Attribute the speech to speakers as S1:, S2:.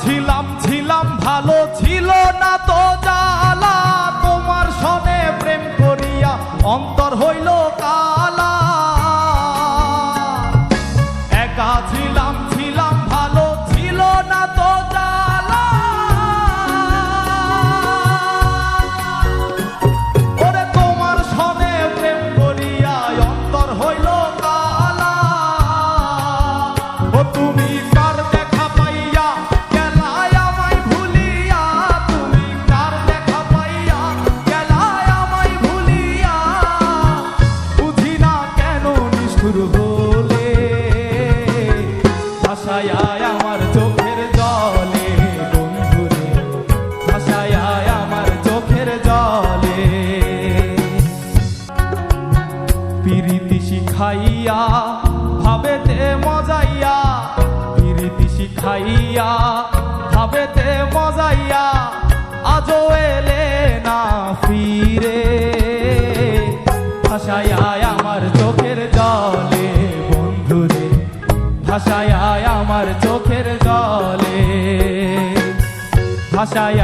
S1: ছিলাম ছিলাম ভালো ছিল না তো জ্বালা, তোমার সনে প্রেম করিয়া অন্তর হইল কালা। একা ছিলাম ছিলাম ভালো ছিল না তো জ্বালা, ওরে তোমার সনে প্রেম করিয়া অন্তর হইল কালা। ও তুমি কার দেখা পাইয়া গেলায় আমায় ভুলিয়া, তুমি কার দেখা পাইয়া গেলায় আমায় ভুলিয়া, বুঝি না কেন নিষ্ঠুর হলে ভাসায় আমার চোখের জলে, বন্ধুরে ভাসায় আমার চোখের জলে। পিরিতি শিখাইয়া ভাবেতে মজাইয়া, পিরিতি শিখাইয়া ভাবেতে মজাইয়া, আজও এলে না ফিরে ভাসায় আমার চোখের জলে, বন্ধুরে ভাসায় আমার চোখের জলে, ভাসায়